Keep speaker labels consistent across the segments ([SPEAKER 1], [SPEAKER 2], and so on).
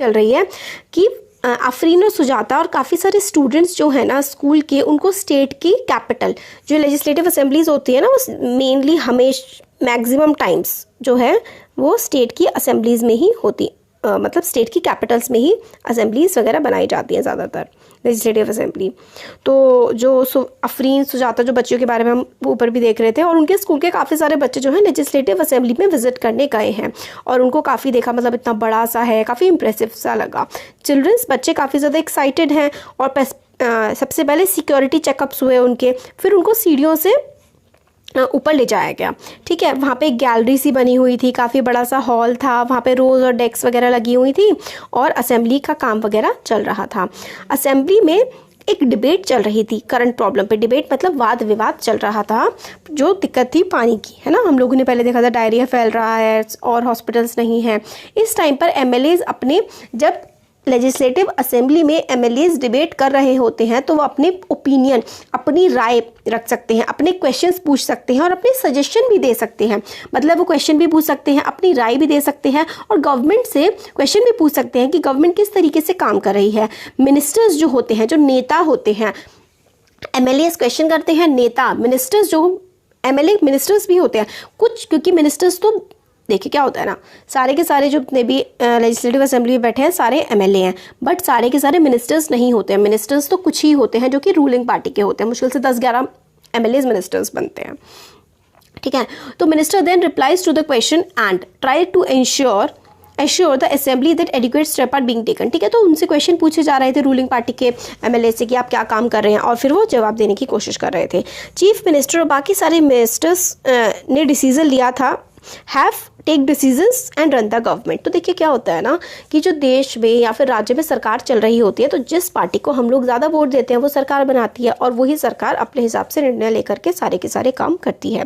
[SPEAKER 1] चल रही है कि आफरीन और सुजाता और काफ़ी सारे स्टूडेंट्स जो है ना स्कूल के, उनको स्टेट की कैपिटल जो लेजिस्लेटिव असेंबलीज होती है ना, वो मेनली मैक्सिमम टाइम्स जो है वो स्टेट की असेंबलीज में ही होती, मतलब स्टेट की कैपिटल्स में ही असेंबलीज वगैरह बनाई जाती हैं ज़्यादातर, लेजिस्लेटिव असेंबली। तो जो आफरीन सुजाता जो बच्चियों के बारे में हम ऊपर भी देख रहे थे, और उनके स्कूल के काफ़ी सारे बच्चे जो हैं लेजिस्लेटिव असेंबली में विजिट करने गए हैं और उनको काफ़ी देखा, मतलब इतना बड़ा सा है, काफ़ी इंप्रेसिव सा लगा। चिल्ड्रंस बच्चे काफ़ी ज़्यादा एक्साइटेड हैं और सबसे पहले सिक्योरिटी चेकअप्स हुए उनके, फिर उनको सीढ़ियों से ऊपर ले जाया गया। ठीक है, वहाँ पे एक गैलरी सी बनी हुई थी, काफ़ी बड़ा सा हॉल था, वहाँ पे रोज़ और डेस्क वगैरह लगी हुई थी और असेंबली का काम वगैरह चल रहा था। असेंबली में एक डिबेट चल रही थी करंट प्रॉब्लम पे। डिबेट मतलब वाद विवाद चल रहा था। जो दिक्कत थी पानी की, है ना, हम लोगों ने पहले देखा था डायरिया फैल रहा है और हॉस्पिटल्स नहीं है। इस टाइम पर एमएलएज अपने, जब लेजिस्लेटिव असेंबली में एमएलएज डिबेट कर रहे होते हैं तो वो अपने ओपिनियन, अपनी राय रख सकते हैं, अपने क्वेश्चंस पूछ सकते हैं और अपने सजेशन भी दे सकते हैं। मतलब वो क्वेश्चन भी पूछ सकते हैं, अपनी राय भी दे सकते हैं और गवर्नमेंट से क्वेश्चन भी पूछ सकते हैं कि गवर्नमेंट किस तरीके से काम कर रही है। मिनिस्टर्स जो होते हैं, जो नेता होते हैं, एमएलएज क्वेश्चन करते हैं, नेता मिनिस्टर्स, जो एमएलए मिनिस्टर्स भी होते हैं कुछ, क्योंकि मिनिस्टर्स तो देखिए क्या होता है ना, सारे के सारे जो जितने भी लेजिस्लेटिव असेंबली में बैठे हैं सारे एमएलए हैं, बट सारे के सारे मिनिस्टर्स नहीं होते हैं। मिनिस्टर्स तो कुछ ही होते हैं जो कि रूलिंग पार्टी के होते हैं, मुश्किल से 10-11 एमएलएज मिनिस्टर्स बनते हैं। ठीक है, तो minister then replies to the question and try to assure the assembly that adequate step are being taken. ठीक है, तो उनसे क्वेश्चन पूछे जा रहे थे रूलिंग पार्टी के एमएलए से कि आप क्या काम कर रहे हैं, और फिर वो जवाब देने की कोशिश कर रहे थे। चीफ मिनिस्टर और बाकी सारे मिनिस्टर्स ने डिसीजन लिया था, have take decisions and run the government. तो देखिए क्या होता है ना कि जो देश में या फिर राज्य में सरकार चल रही होती है, तो जिस पार्टी को हम लोग ज़्यादा वोट देते हैं वो सरकार बनाती है और वही सरकार अपने हिसाब से निर्णय लेकर के सारे के सारे काम करती है।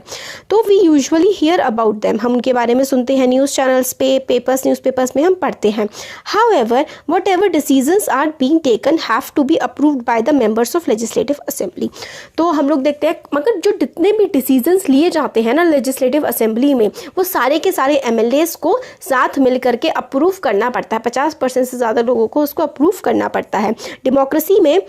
[SPEAKER 1] तो we usually hear about them, हम उनके बारे में सुनते हैं न्यूज़ चैनल्स पे, न्यूज़पेपर्स में हम पढ़ते हैं। However whatever decisions are being taken have to be approved by the members of legislative assembly. तो हम लोग देखते हैं मगर जो जितने भी डिसीजंस लिए जाते हैं ना लेजिस्लेटिव असेंबली में, वो सारे के सारे एमएलएस को साथ मिल करके अप्रूव करना पड़ता है। 50% से ज़्यादा लोगों को उसको अप्रूव करना पड़ता है। डेमोक्रेसी में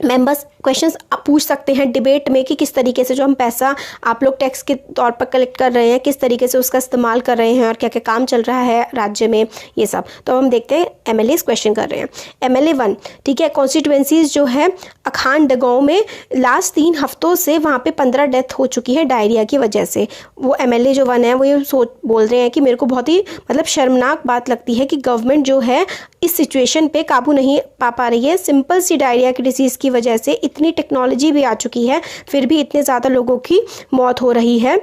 [SPEAKER 1] मेंबर्स क्वेश्चंस पूछ सकते हैं डिबेट में कि किस तरीके से जो हम पैसा आप लोग टैक्स के तौर पर कलेक्ट कर रहे हैं, किस तरीके से उसका इस्तेमाल कर रहे हैं और क्या क्या काम चल रहा है राज्य में, ये सब। तो हम देखते हैं एमएलएस क्वेश्चन कर रहे हैं। एमएलए 1, ठीक है, कॉन्स्टिट्यूएंसीज जो है अखांड गाँव में लास्ट 3 हफ्तों से वहाँ पे 15 डेथ हो चुकी है डायरिया की वजह से। वो एमएलए जो 1 है वो ये बोल रहे हैं कि मेरे को बहुत ही मतलब शर्मनाक बात लगती है कि गवर्नमेंट जो है इस सिचुएशन पे काबू नहीं पा रही है। सिंपल सी डायरिया की डिसीज़ की वजह से इतनी टेक्नोलॉजी भी आ चुकी है, फिर भी इतने ज़्यादा लोगों की मौत हो रही है।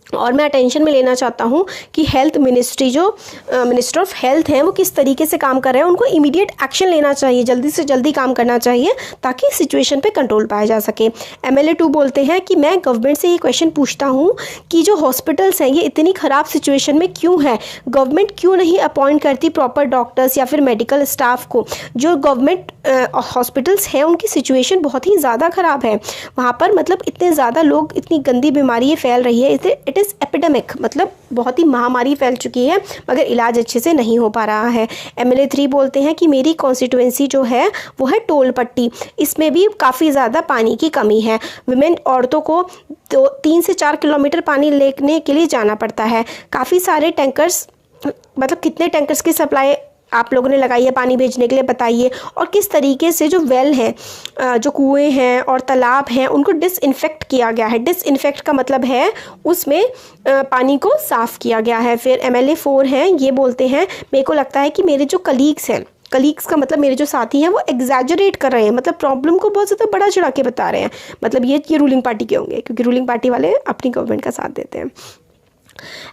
[SPEAKER 1] और मैं अटेंशन में लेना चाहता हूँ कि हेल्थ मिनिस्ट्री जो मिनिस्टर ऑफ हेल्थ हैं वो किस तरीके से काम कर रहे हैं। उनको इमीडिएट एक्शन लेना चाहिए, जल्दी से जल्दी काम करना चाहिए ताकि सिचुएशन पे कंट्रोल पाया जा सके। एमएलए 2 बोलते हैं कि मैं गवर्नमेंट से ये क्वेश्चन पूछता हूँ कि जो हॉस्पिटल्स हैं ये इतनी ख़राब सिचुएशन में क्यों है, गवर्नमेंट क्यों नहीं अपॉइंट करती प्रॉपर डॉक्टर्स या फिर मेडिकल स्टाफ को। जो गवर्नमेंट हॉस्पिटल्स हैं उनकी सिचुएशन बहुत ही ज़्यादा ख़राब है वहाँ पर, मतलब इतने ज़्यादा लोग, इतनी गंदी बीमारी फैल रही है, इट इज़ एपिडेमिक, मतलब बहुत ही महामारी फैल चुकी है मगर इलाज अच्छे से नहीं हो पा रहा है। एमएलए 3 बोलते हैं कि मेरी कॉन्स्टिट्यूएंसी जो है वो है टोल पट्टी, इसमें भी काफ़ी ज़्यादा पानी की कमी है। विमेन औरतों को 3 से 4 किलोमीटर पानी लेने के लिए जाना पड़ता है। काफ़ी सारे टैंकर्स, मतलब कितने टैंकर्स की सप्लाई आप लोगों ने लगाई है पानी भेजने के लिए, बताइए। और किस तरीके से जो वेल हैं, जो कुएं हैं और तालाब हैं उनको डिसइंफेक्ट किया गया है। डिसइंफेक्ट का मतलब है उसमें पानी को साफ़ किया गया है। फिर एमएलए 4 हैं, ये बोलते हैं मेरे को लगता है कि मेरे जो कलीग्स हैं, कलीग्स का मतलब मेरे जो साथी हैं वो एग्जैजरेट कर रहे हैं, मतलब प्रॉब्लम को बहुत ज़्यादा बड़ा चढ़ा के बता रहे हैं। मतलब ये रूलिंग पार्टी के होंगे क्योंकि रूलिंग पार्टी वाले अपनी गवर्नमेंट का साथ देते हैं,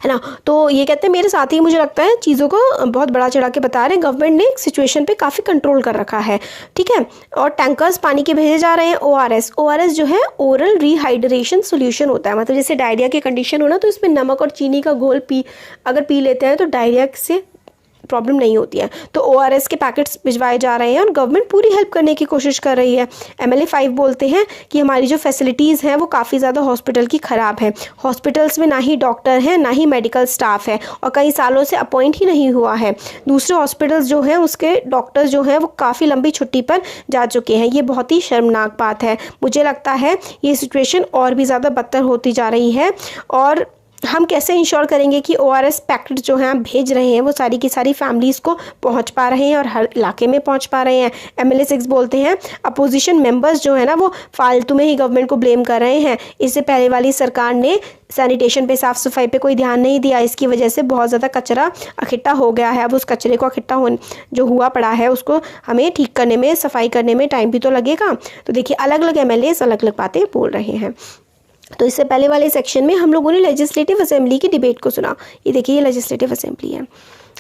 [SPEAKER 1] है ना। तो ये कहते हैं मेरे साथ ही मुझे लगता है चीज़ों को बहुत बड़ा चढ़ा के बता रहे हैं। गवर्नमेंट ने सिचुएशन पे काफ़ी कंट्रोल कर रखा है, ठीक है। और टैंकर्स पानी के भेजे जा रहे हैं। ओआरएस जो है ओरल रिहाइड्रेशन सोल्यूशन होता है, मतलब जैसे डायरिया की कंडीशन हो ना तो इसमें नमक और चीनी का घोल अगर पी लेते हैं तो डायरिया से प्रॉब्लम नहीं होती है। तो ORS के पैकेट्स भिजवाए जा रहे हैं और गवर्नमेंट पूरी हेल्प करने की कोशिश कर रही है। MLA 5 बोलते हैं कि हमारी जो फैसिलिटीज़ हैं वो काफ़ी ज़्यादा हॉस्पिटल की ख़राब है। हॉस्पिटल्स में ना ही डॉक्टर हैं ना ही मेडिकल स्टाफ है और कई सालों से अपॉइंट ही नहीं हुआ है। दूसरे हॉस्पिटल्स जो हैं उसके डॉक्टर्स जो हैं वो काफ़ी लंबी छुट्टी पर जा चुके हैं। ये बहुत ही शर्मनाक बात है। मुझे लगता है ये सिचुएशन और भी ज़्यादा बदतर होती जा रही है और हम कैसे इंश्योर करेंगे कि ORS पैकेट जो हैं भेज रहे हैं वो सारी की सारी फैमिलीज़ को पहुंच पा रहे हैं और हर इलाके में पहुंच पा रहे हैं। MLA 6 बोलते हैं अपोजिशन मेंबर्स जो है ना वो फालतू में ही गवर्नमेंट को ब्लेम कर रहे हैं। इससे पहले वाली सरकार ने सैनिटेशन पे, साफ़ सफाई पे कोई ध्यान नहीं दिया। इसकी वजह से बहुत ज़्यादा कचरा इकट्ठा हो गया है। अब उस कचरे को इकट्ठा हो जो हुआ पड़ा है उसको हमें ठीक करने में, सफाई करने में टाइम भी तो लगेगा। तो देखिए अलग अलग MLAs अलग अलग बातें बोल रहे हैं। तो इससे पहले वाले सेक्शन में हम लोगों ने लेजिस्लेटिव असेंबली की डिबेट को सुना। ये देखिए ये लेजिस्लेटिव असेंबली है।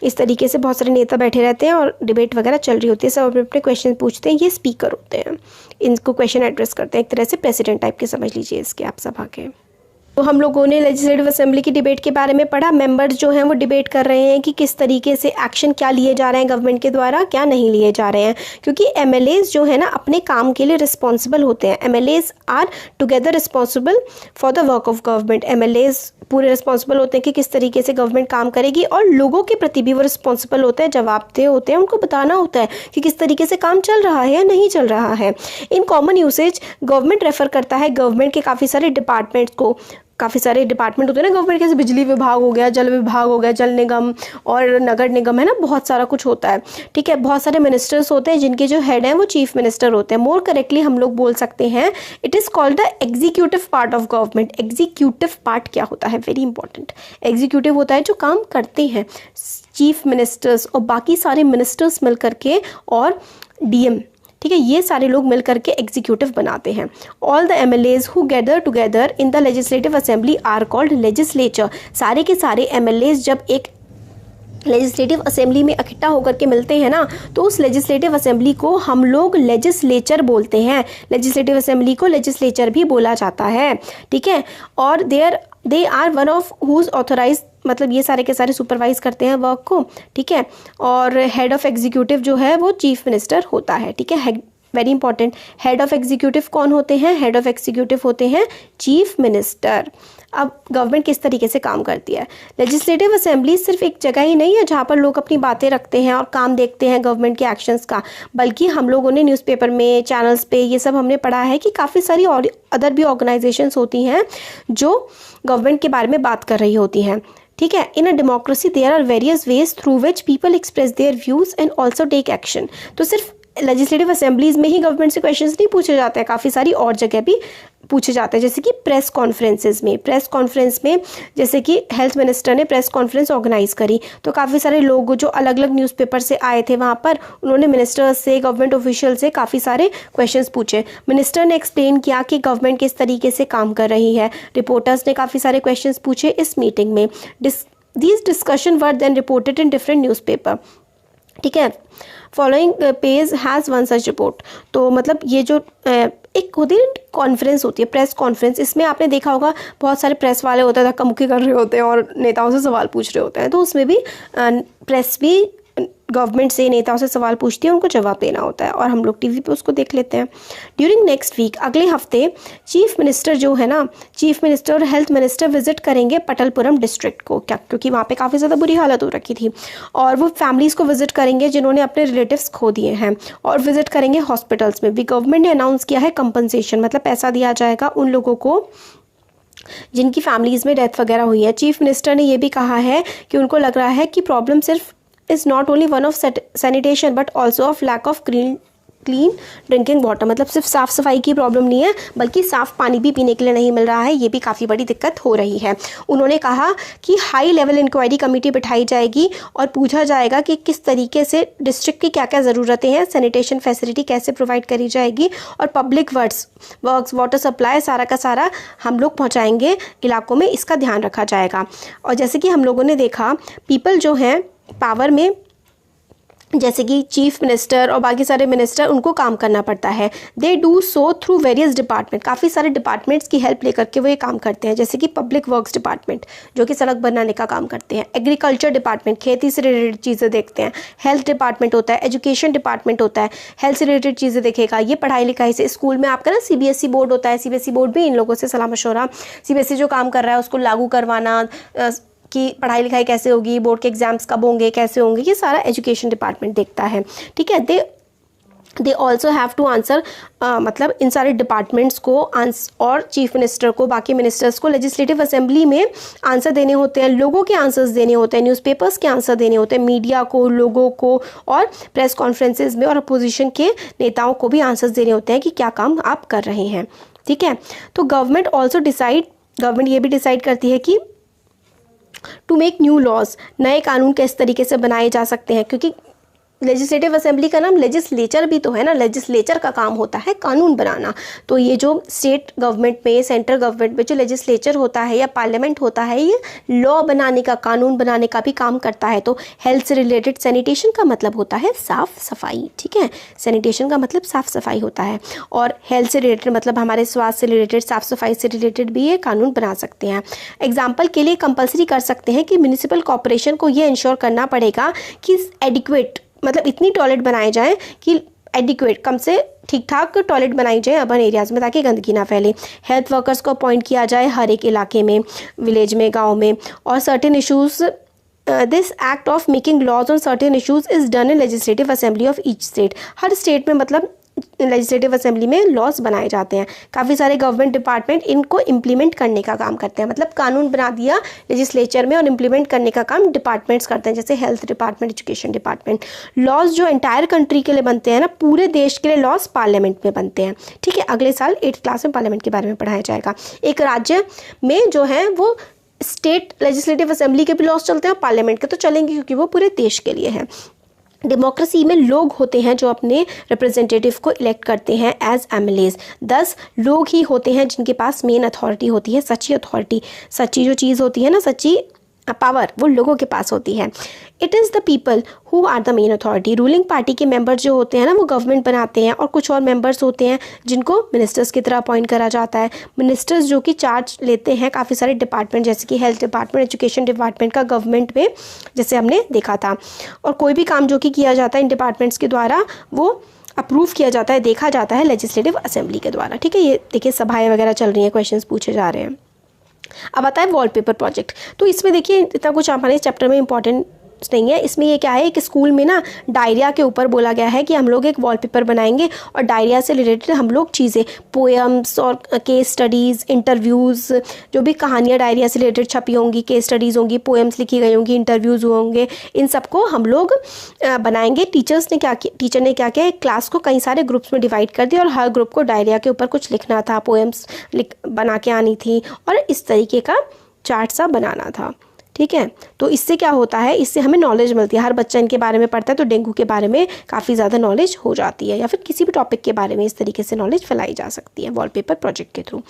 [SPEAKER 1] इस तरीके से बहुत सारे नेता बैठे रहते हैं और डिबेट वगैरह चल रही होती है। सब अपने अपने क्वेश्चन पूछते हैं। ये स्पीकर होते हैं, इनको क्वेश्चन एड्रेस करते हैं। एक तरह से प्रेसिडेंट टाइप के समझ लीजिए इसके आप सभा के। तो हम लोगों ने लेजिस्लेटिव असेंबली की डिबेट के बारे में पढ़ा। मेंबर्स जो हैं वो डिबेट कर रहे हैं कि किस तरीके से एक्शन क्या लिए जा रहे हैं गवर्नमेंट के द्वारा, क्या नहीं लिए जा रहे हैं। क्योंकि MLAs जो है ना अपने काम के लिए रिस्पॉन्सिबल होते हैं। MLAs are together responsible for the work of government. MLAs पूरे रिस्पॉन्सिबल होते हैं कि किस तरीके से गवर्नमेंट काम करेगी और लोगों के प्रति भी वो रिस्पॉन्सिबल होते हैं, जवाबदेह होते हैं। उनको बताना होता है कि किस तरीके से काम चल रहा है या नहीं चल रहा है। In common usage government refer करता है गवर्नमेंट के काफ़ी सारे डिपार्टमेंट्स को। काफ़ी सारे डिपार्टमेंट होते हैं ना गवर्नमेंट के, जैसे बिजली विभाग हो गया, जल विभाग हो गया, जल निगम और नगर निगम है ना, बहुत सारा कुछ होता है। ठीक है, बहुत सारे मिनिस्टर्स होते हैं जिनके जो हेड हैं वो चीफ मिनिस्टर होते हैं। मोर करेक्टली हम लोग बोल सकते हैं it is called the executive part of government. Executive part क्या होता है, वेरी इंपॉर्टेंट। एग्जीक्यूटिव होता है जो काम करते हैं चीफ मिनिस्टर्स और बाकी सारे मिनिस्टर्स मिल करके और DM, ठीक है, ये सारे लोग मिल करके एग्जीक्यूटिव बनाते हैं। All the MLAs who gather together in the legislative assembly are called legislature. सारे के सारे MLAs जब एक लेजिस्लेटिव असेंबली में इकट्ठा होकर के मिलते हैं ना तो उस लेजिस्लेटिव असेंबली को हम लोग लेजिस्लेचर बोलते हैं। लेजिस्लेटिव असेंबली को लेजिस्लेचर भी बोला जाता है। ठीक है, और they are one of whose authorise, मतलब ये सारे के सारे सुपरवाइज करते हैं वर्क को। ठीक है, और हेड ऑफ एग्जीक्यूटिव जो है वो चीफ मिनिस्टर होता है। ठीक है, very important. Head of executive कौन होते हैं? हेड ऑफ एग्जीक्यूटिव होते हैं चीफ मिनिस्टर। अब गवर्नमेंट किस तरीके से काम करती है? लेजिस्लेटिव असेंबली सिर्फ एक जगह ही नहीं है जहाँ पर लोग अपनी बातें रखते हैं और काम देखते हैं गवर्नमेंट के एक्शंस का, बल्कि हम लोगों ने न्यूज़पेपर में, चैनल्स पे ये सब हमने पढ़ा है कि काफ़ी सारी और अदर भी ऑर्गेनाइजेशंस होती हैं जो गवर्नमेंट के बारे में बात कर रही होती हैं। ठीक है, in a democracy there are various ways through which people express their views and also take action. तो सिर्फ लेजिस्लेटिव असेंबलीज में ही गवर्नमेंट से क्वेश्चंस नहीं पूछे जाते हैं, काफ़ी सारी और जगह भी पूछे जाते हैं, जैसे कि प्रेस कॉन्फ्रेंसेस में। प्रेस कॉन्फ्रेंस में जैसे कि हेल्थ मिनिस्टर ने प्रेस कॉन्फ्रेंस ऑर्गेनाइज करी तो काफ़ी सारे लोग जो अलग अलग न्यूज़पेपर से आए थे वहाँ पर, उन्होंने मिनिस्टर्स से, गवर्नमेंट ऑफिशियल से काफ़ी सारे क्वेश्चंस पूछे। मिनिस्टर ने एक्सप्लेन किया कि गवर्नमेंट किस तरीके से काम कर रही है। रिपोर्टर्स ने काफ़ी सारे क्वेश्चंस पूछे इस मीटिंग में। These discussion were then reported in different newspaper. ठीक है, following page has one such report. तो मतलब ये जो एक होती है कॉन्फ्रेंस होती है, प्रेस कॉन्फ्रेंस, इसमें आपने देखा होगा बहुत सारे प्रेस वाले होते हैं, धक्का मुक्की कर रहे होते हैं और नेताओं से सवाल पूछ रहे होते हैं। तो उसमें भी प्रेस भी गवर्नमेंट से, नेताओं से सवाल पूछती है, उनको जवाब देना होता है और हम लोग टीवी पे उसको देख लेते हैं। ड्यूरिंग नेक्स्ट वीक, अगले हफ्ते, चीफ मिनिस्टर जो है ना, चीफ मिनिस्टर और हेल्थ मिनिस्टर विजिट करेंगे पटलपुरम डिस्ट्रिक्ट को, क्या क्योंकि वहाँ पे काफ़ी ज़्यादा बुरी हालत हो रखी थी, और वो फैमिलीज़ को विजिट करेंगे जिन्होंने अपने रिलेटिव्स खो दिए हैं, और विजिट करेंगे हॉस्पिटल्स में भी। गवर्नमेंट ने अनाउंस किया है कंपनसेशन, मतलब पैसा दिया जाएगा उन लोगों को जिनकी फैमिलीज़ में डेथ वगैरह हुई है। चीफ मिनिस्टर ने ये भी कहा है कि उनको लग रहा है कि प्रॉब्लम सिर्फ is not only one of sanitation but also of lack of clean drinking water, मतलब सिर्फ साफ़ सफाई की प्रॉब्लम नहीं है बल्कि साफ़ पानी भी पीने के लिए नहीं मिल रहा है, ये भी काफ़ी बड़ी दिक्कत हो रही है। उन्होंने कहा कि हाई लेवल इंक्वायरी कमेटी बिठाई जाएगी और पूछा जाएगा कि किस तरीके से डिस्ट्रिक्ट की क्या क्या ज़रूरतें हैं, सैनिटेशन फैसिलिटी कैसे प्रोवाइड करी जाएगी, और पब्लिक वर्क्स, वाटर सप्लाई सारा का सारा हम लोग पहुँचाएँगे इलाकों में, इसका ध्यान रखा जाएगा। और जैसे कि हम लोगों ने देखा, पीपल जो हैं पावर में जैसे कि चीफ मिनिस्टर और बाकी सारे मिनिस्टर, उनको काम करना पड़ता है। They do so through various department, काफ़ी सारे डिपार्टमेंट्स की हेल्प लेकर के वो ये काम करते हैं। जैसे कि पब्लिक वर्क्स डिपार्टमेंट जो कि सड़क बनाने का काम करते हैं, एग्रीकल्चर डिपार्टमेंट खेती से रिलेटेड चीज़ें देखते हैं, हेल्थ डिपार्टमेंट होता है, एजुकेशन डिपार्टमेंट होता है, हेल्थ से रिलेटेड चीज़ें देखेगा। ये पढ़ाई लिखाई से, स्कूल में आपका ना CBSE बोर्ड होता है, CBSE बोर्ड भी इन लोगों से सलाह मशवरा, CBSE जो काम कर रहा है उसको लागू करवाना, कि पढ़ाई लिखाई कैसे होगी, बोर्ड के एग्जाम्स कब होंगे, कैसे होंगे, ये सारा एजुकेशन डिपार्टमेंट देखता है। ठीक है, they also have to answer, मतलब इन सारे डिपार्टमेंट्स को और चीफ मिनिस्टर को, बाकी मिनिस्टर्स को लेजिस्लेटिव असेंबली में आंसर देने होते हैं, लोगों के आंसर्स देने होते हैं, न्यूज़पेपर्स के आंसर देने होते हैं, मीडिया को, लोगों को, और प्रेस कॉन्फ्रेंसेज में और अपोजिशन के नेताओं को भी आंसर्स देने होते हैं कि क्या काम आप कर रहे हैं। ठीक है, तो गवर्नमेंट ये भी डिसाइड करती है कि टू मेक न्यू लॉज, नए कानून किस तरीके से बनाए जा सकते हैं, क्योंकि लेजिस्लेटिव असेंबली का नाम लेजिस्लेचर भी तो है ना, लेजिस्लेचर का काम होता है कानून बनाना। तो ये जो स्टेट गवर्नमेंट में, सेंट्रल गवर्नमेंट में जो लेजिस्लेचर होता है या पार्लियामेंट होता है, ये लॉ बनाने का, कानून बनाने का भी काम करता है। तो हेल्थ से रिलेटेड, सैनिटेशन का मतलब होता है साफ सफाई। ठीक है, सैनिटेशन का मतलब साफ सफाई होता है, और हेल्थ से रिलेटेड मतलब हमारे स्वास्थ्य से रिलेटेड, साफ सफाई से रिलेटेड भी ये कानून बना सकते हैं। एग्जाम्पल के लिए कंपल्सरी कर सकते हैं कि म्यूनिसिपल कॉर्पोरेशन को ये इंश्योर करना पड़ेगा कि एडिक्वेट, मतलब इतनी टॉयलेट बनाए जाएं कि एडिक्वेट, कम से ठीक ठाक टॉयलेट बनाई जाए अर्बन एरियाज़ में, ताकि गंदगी ना फैले। हेल्थ वर्कर्स को अपॉइंट किया जाए हर एक इलाके में, विलेज में, गांव में। और certain issues, this act of making laws on certain issues is done in legislative assembly of each state. हर स्टेट में मतलब लेजिस्लेटिव असेंबली में लॉज बनाए जाते हैं। काफ़ी सारे गवर्नमेंट डिपार्टमेंट इनको इम्प्लीमेंट करने का काम करते हैं, मतलब कानून बना दिया लेजिस्लेचर में और इम्प्लीमेंट करने का काम डिपार्टमेंट्स करते हैं, जैसे health department, education department. Laws जो एंटायर कंट्री के लिए बनते हैं ना, पूरे देश के लिए लॉज पार्लियामेंट में बनते हैं। ठीक है, अगले साल 8th क्लास में पार्लियामेंट के बारे में पढ़ाया जाएगा। एक राज्य में जो है वो स्टेट लेजिस्लेटिव असेंबली के भी लॉज चलते हैं और पार्लियामेंट के तो चलेंगे, क्योंकि वो पूरे देश के लिए है। डेमोक्रेसी में लोग होते हैं जो अपने रिप्रेजेंटेटिव को इलेक्ट करते हैं एज MLAs। 10 लोग ही होते हैं जिनके पास मेन अथॉरिटी होती है, सच्ची अथॉरिटी। सच्ची जो चीज़ होती है ना, सच्ची पावर, वो लोगों के पास होती है। It is the people who are the main authority. Ruling party के मेंबर्स जो होते हैं ना, वो गवर्नमेंट बनाते हैं, और कुछ और मेंबर्स होते हैं जिनको मिनिस्टर्स की तरह अपॉइंट करा जाता है। मिनिस्टर्स जो कि चार्ज लेते हैं काफ़ी सारे डिपार्टमेंट, जैसे कि हेल्थ डिपार्टमेंट, एजुकेशन डिपार्टमेंट का गवर्नमेंट में, जैसे हमने देखा था। और कोई भी काम जो कि किया जाता है इन डिपार्टमेंट्स के द्वारा, वो अप्रूव किया जाता है, देखा जाता है लेजिस्लेटिव असेंबली के द्वारा। ठीक है, ये देखिए सभाएं वगैरह चल रही हैं, क्वेश्चंस पूछे जा रहे हैं। अब आता है वॉलपेपर प्रोजेक्ट। तो इसमें देखिए इतना कुछ हमारे चैप्टर में इंपॉर्टेंट नहीं है। इसमें ये क्या है कि स्कूल में ना डायरिया के ऊपर बोला गया है कि हम लोग एक वॉलपेपर बनाएंगे और डायरिया से रिलेटेड हम लोग चीज़ें, पोएम्स और केस स्टडीज़, इंटरव्यूज़, जो भी कहानियाँ डायरिया से रिलेटेड छपी होंगी, केस स्टडीज़ होंगी, पोएम्स लिखी गई होंगी, इंटरव्यूज़ होंगे, इन सबको हम लोग बनाएंगे। टीचर ने क्या किया, एक क्लास को कई सारे ग्रुप्स में डिवाइड कर दिया और हर ग्रुप को डायरिया के ऊपर कुछ लिखना था, पोएम्स बना के आनी थी, और इस तरीके का चार्ट सा बनाना था। ठीक है, तो इससे क्या होता है, इससे हमें नॉलेज मिलती है। हर बच्चा इनके बारे में पढ़ता है तो डेंगू के बारे में काफ़ी ज़्यादा नॉलेज हो जाती है, या फिर किसी भी टॉपिक के बारे में इस तरीके से नॉलेज फैलाई जा सकती है वॉलपेपर प्रोजेक्ट के थ्रू।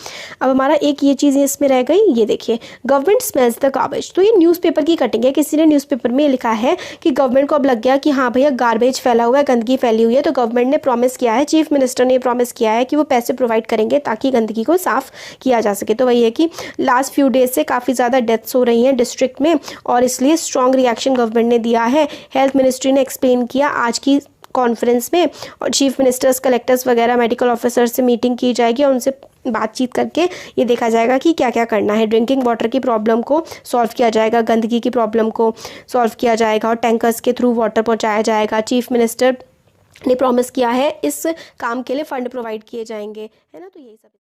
[SPEAKER 1] अब हमारा एक ये चीज़ इसमें रह गई, ये देखिए गवर्नमेंट स्मेल्स द गार्बेज। तो ये न्यूज़पेपर की कटिंग है। किसी ने न्यूज़पेपर में लिखा है कि गवर्नमेंट को अब लग गया कि हाँ भैया गार्बेज फैला हुआ है, गंदगी फैली हुई है, तो गवर्नमेंट ने प्रॉमिस किया है, चीफ मिनिस्टर ने प्रॉमिस किया है कि वो पैसे प्रोवाइड करेंगे ताकि गंदगी को साफ़ किया जा सके। तो वही है कि लास्ट फ्यू डेज से काफ़ी ज़्यादा डेथ्स हो रही हैं डिस्ट्रिक्ट में, और इसलिए स्ट्रॉन्ग रिएक्शन गवर्नमेंट ने दिया है। हेल्थ मिनिस्ट्री ने एक्सप्लेन किया आज की कॉन्फ्रेंस में, और चीफ मिनिस्टर्स, कलेक्टर्स वगैरह, मेडिकल ऑफिसर्स से मीटिंग की जाएगी और उनसे बातचीत करके ये देखा जाएगा कि क्या क्या करना है। ड्रिंकिंग वाटर की प्रॉब्लम को सॉल्व किया जाएगा, गंदगी की प्रॉब्लम को सॉल्व किया जाएगा, और टैंकर्स के थ्रू वाटर पहुंचाया जाएगा। चीफ मिनिस्टर ने प्रॉमिस किया है इस काम के लिए फंड प्रोवाइड किए जाएंगे, है ना। तो यही सब